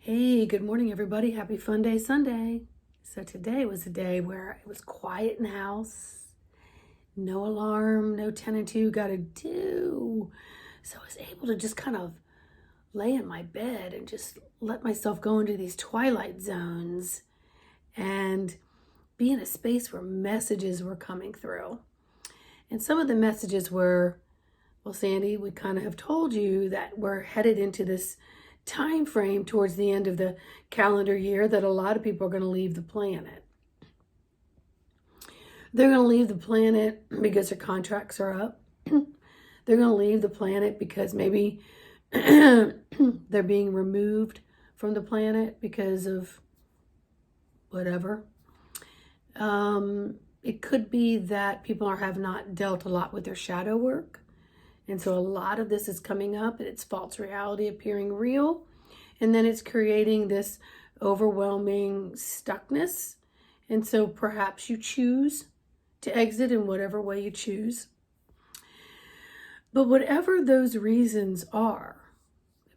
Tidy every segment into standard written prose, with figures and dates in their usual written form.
Hey, good morning, everybody. Happy Fun Day Sunday. So today was a day where it was quiet in the house, no alarm, no 10 and 2 got to do. So I was able to just kind of lay in my bed and just let myself go into these twilight zones and be in a space where messages were coming through. And some of the messages were, well, Sandy, we kind of have told you that we're headed into this time frame towards the end of the calendar year that a lot of people are going to leave the planet. They're going to leave the planet because their contracts are up. They're going to leave the planet because maybe they're being removed from the planet because of whatever. It could be that people have not dealt a lot with their shadow work. And so a lot of this is coming up and it's false reality appearing real. And then it's creating this overwhelming stuckness. And so perhaps you choose to exit in whatever way you choose. But whatever those reasons are,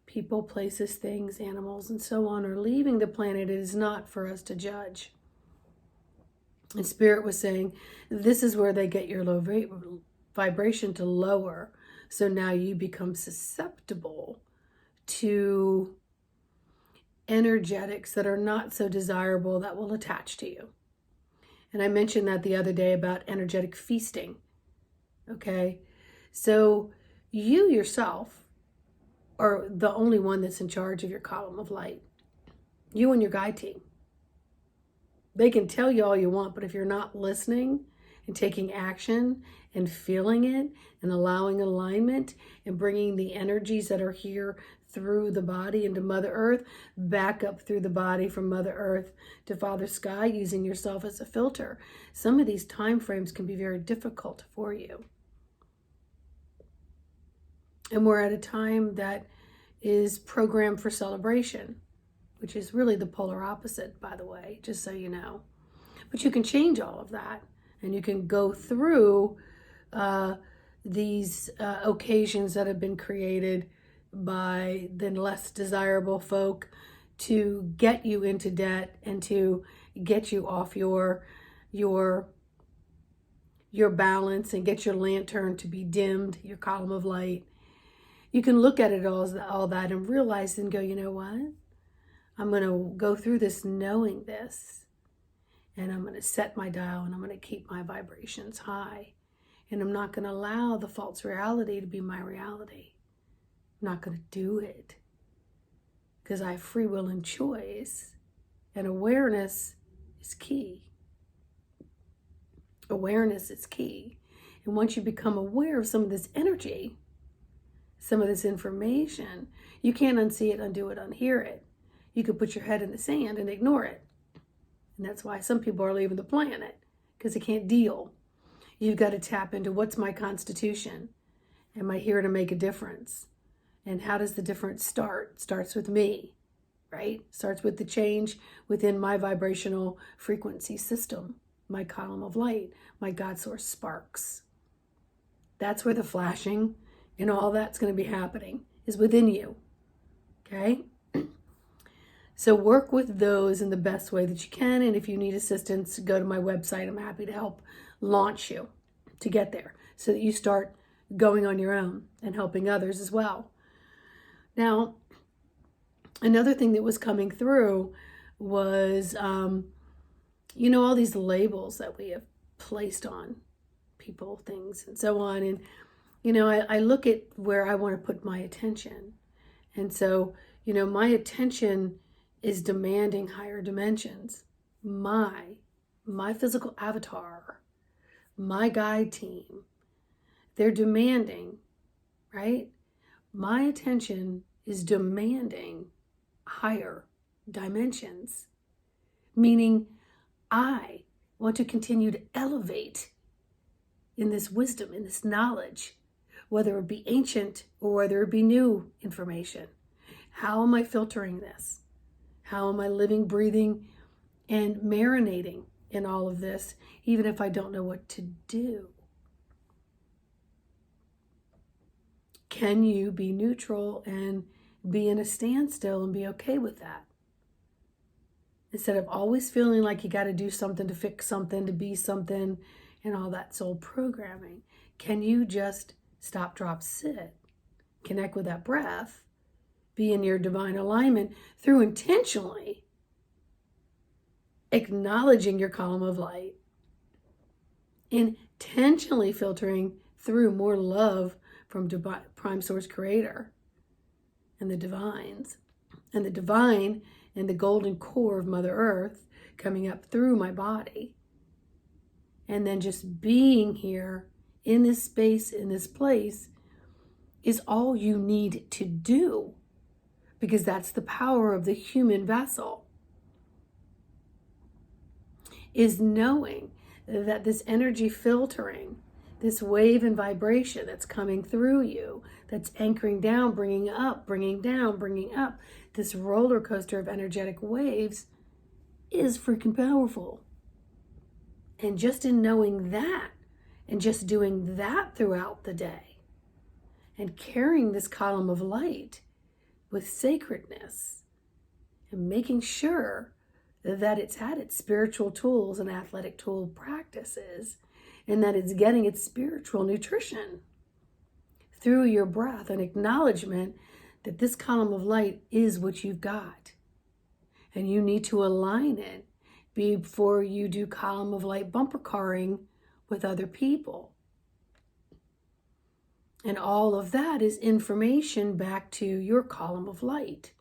people, places, things, animals, and so on are leaving the planet, it is not for us to judge. And Spirit was saying, this is where they get your low vibration to lower. So now you become susceptible to energetics that are not so desirable that will attach to you. And I mentioned that the other day about energetic feasting. Okay, so you yourself are the only one that's in charge of your column of light. You and your guide team. They can tell you all you want, but if you're not listening and taking action and feeling it and allowing alignment and bringing the energies that are here through the body into Mother Earth, back up through the body from Mother Earth to Father Sky, using yourself as a filter, some of these time frames can be very difficult for you. And we're at a time that is programmed for celebration, which is really the polar opposite, by the way, just so you know. But you can change all of that, and you can go through these occasions that have been created by the less desirable folk to get you into debt and to get you off your balance and get your lantern to be dimmed, your column of light. You can look at it all that and realize and go, you know what? I'm going to go through this knowing this, and I'm going to set my dial and I'm going to keep my vibrations high. And I'm not going to allow the false reality to be my reality. I'm not going to do it because I have free will and choice. And awareness is key. Awareness is key. And once you become aware of some of this energy, some of this information, you can't unsee it, undo it, unhear it. You could put your head in the sand and ignore it. And that's why some people are leaving the planet, because they can't deal. You've got to tap into, what's my constitution? Am I here to make a difference? And how does the difference start? Starts with me, right? Starts with the change within my vibrational frequency system, my column of light, my God source sparks. That's where the flashing and all that's going to be happening, is within you, okay? So work with those in the best way that you can. And if you need assistance, go to my website. I'm happy to help launch you to get there so that you start going on your own and helping others as well. Now, another thing that was coming through was, all these labels that we have placed on people, things, and so on. And, I look at where I want to put my attention. And so, my attention is demanding higher dimensions. My physical avatar, my guide team, they're demanding, right? My attention is demanding higher dimensions, meaning I want to continue to elevate in this wisdom, in this knowledge, whether it be ancient or whether it be new information. How am I filtering this? How am I living, breathing, and marinating in all of this, even if I don't know what to do? Can you be neutral and be in a standstill and be okay with that? Instead of always feeling like you got to do something to fix something, to be something, and all that soul programming. Can you just stop, drop, sit, connect with that breath, be in your divine alignment through intentionally acknowledging your column of light, intentionally filtering through more love from Prime Source Creator and the divines, and the divine and the golden core of Mother Earth coming up through my body. And then just being here in this space, in this place, is all you need to do, because that's the power of the human vessel, is knowing that this energy filtering, this wave and vibration that's coming through you, that's anchoring down, bringing up, bringing down, bringing up, this roller coaster of energetic waves is freaking powerful. And just in knowing that, and just doing that throughout the day, and carrying this column of light with sacredness, and making sure that it's had its spiritual tools and athletic tool practices, and that it's getting its spiritual nutrition through your breath and acknowledgement that this column of light is what you've got. And you need to align it before you do column of light bumper carring with other people. And all of that is information back to your column of light.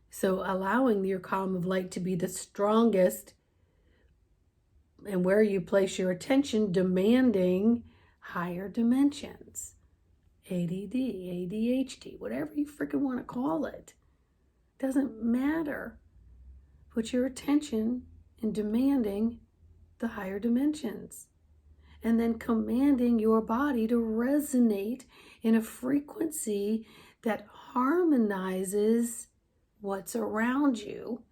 So allowing your column of light to be the strongest, and where you place your attention, demanding higher dimensions. ADD, ADHD, whatever you freaking want to call it. Doesn't matter. Put your attention in demanding the higher dimensions. And then commanding your body to resonate in a frequency that harmonizes what's around you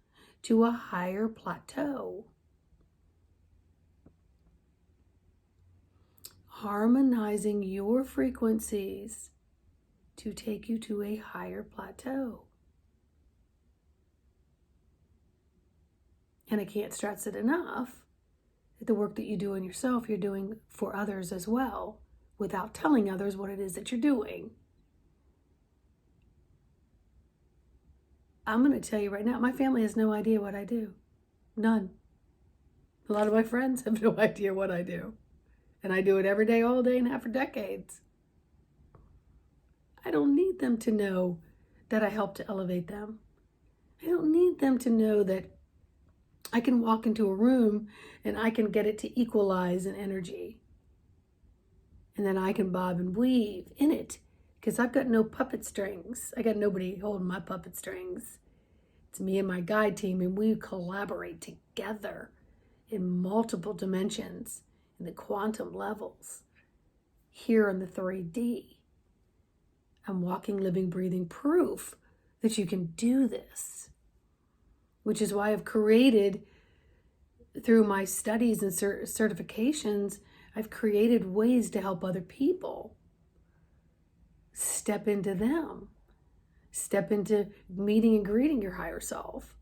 to a higher plateau. Harmonizing your frequencies to take you to a higher plateau. And I can't stress it enough that the work that you do in yourself, you're doing for others as well, without telling others what it is that you're doing. I'm going to tell you right now, my family has no idea what I do. None. A lot of my friends have no idea what I do. And I do it every day, all day, and have for decades. I don't need them to know that I help to elevate them. I don't need them to know that I can walk into a room and I can get it to equalize in energy. And then I can bob and weave in it, because I've got no puppet strings. I got nobody holding my puppet strings. It's me and my guide team, and we collaborate together in multiple dimensions, in the quantum levels, here in the 3D. I'm walking, living, breathing proof that you can do this, which is why I've created, through my studies and certifications, I've created ways to help other people step into them, step into meeting and greeting your higher self,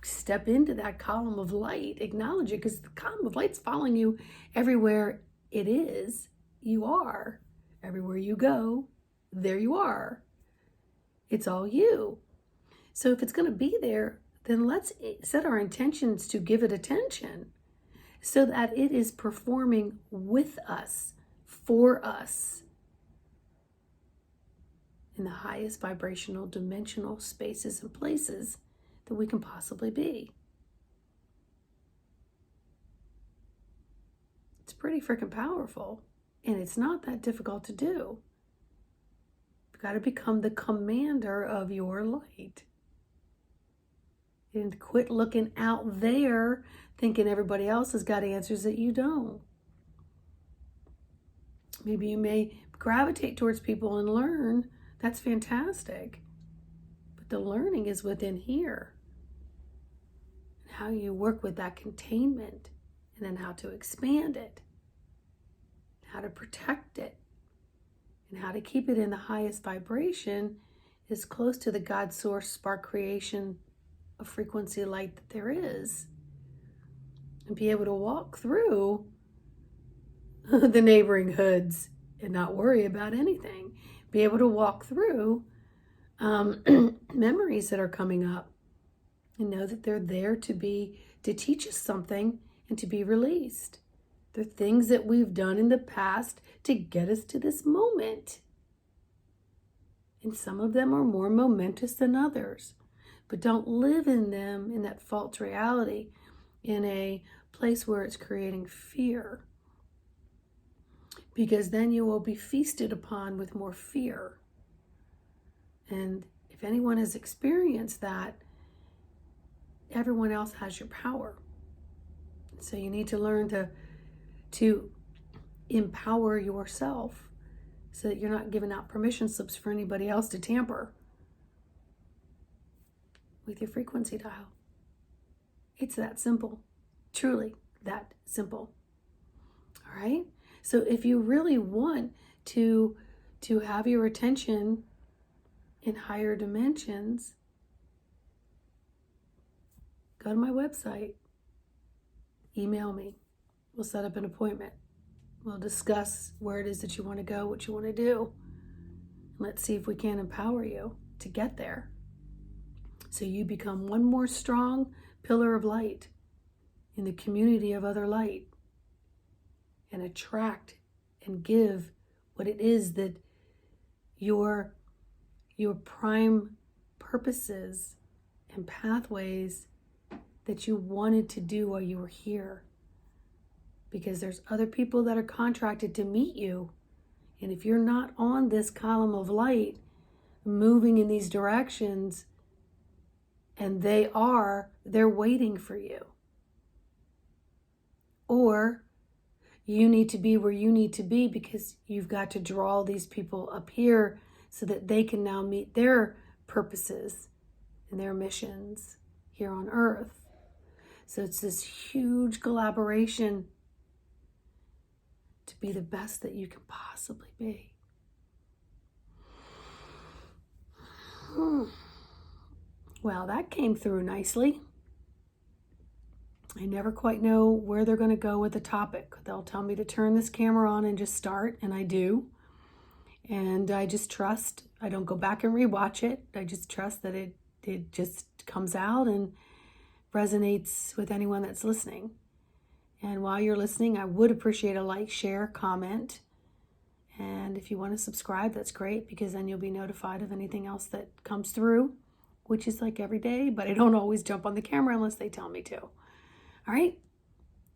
step into that column of light, acknowledge it, because the column of light's following you everywhere it is. You are. Everywhere you go, there you are. It's all you. So if it's going to be there, then let's set our intentions to give it attention so that it is performing with us, for us, in the highest vibrational, dimensional spaces and places that we can possibly be. It's pretty freaking powerful, and it's not that difficult to do. You've got to become the commander of your light. And quit looking out there thinking everybody else has got answers that you don't. Maybe you may gravitate towards people and learn. That's fantastic. But the learning is within here. And how you work with that containment, and then how to expand it, how to protect it, and how to keep it in the highest vibration, is close to the God source spark creation of frequency light that there is, and be able to walk through the neighboring hoods and not worry about anything. Be able to walk through memories that are coming up and know that they're there to teach us something and to be released. They're things that we've done in the past to get us to this moment. And some of them are more momentous than others. But don't live in them, in that false reality, in a place where it's creating fear. Because then you will be feasted upon with more fear. And if anyone has experienced that, everyone else has your power. So you need to learn to empower yourself so that you're not giving out permission slips for anybody else to tamper with your frequency dial. It's that simple. Truly that simple. All right? So if you really want to have your attention in higher dimensions, go to my website. Email me. We'll set up an appointment. We'll discuss where it is that you want to go, what you want to do. Let's see if we can empower you to get there. So you become one more strong pillar of light in the community of other light, and attract and give what it is that your prime purposes and pathways that you wanted to do while you were here. Because there's other people that are contracted to meet you. And if you're not on this column of light, moving in these directions, and they're waiting for you. Or you need to be where you need to be because you've got to draw these people up here so that they can now meet their purposes and their missions here on Earth. So it's this huge collaboration to be the best that you can possibly be. Well, that came through nicely. I never quite know where they're going to go with the topic. They'll tell me to turn this camera on and just start, and I do. And I just trust. I don't go back and rewatch it. I just trust that it just comes out and resonates with anyone that's listening. And while you're listening, I would appreciate a like, share, comment. And if you want to subscribe, that's great, because then you'll be notified of anything else that comes through, which is like every day, but I don't always jump on the camera unless they tell me to. All right?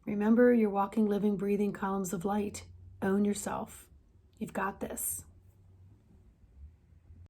Remember, you're walking, living, breathing columns of light. Own yourself. You've got this.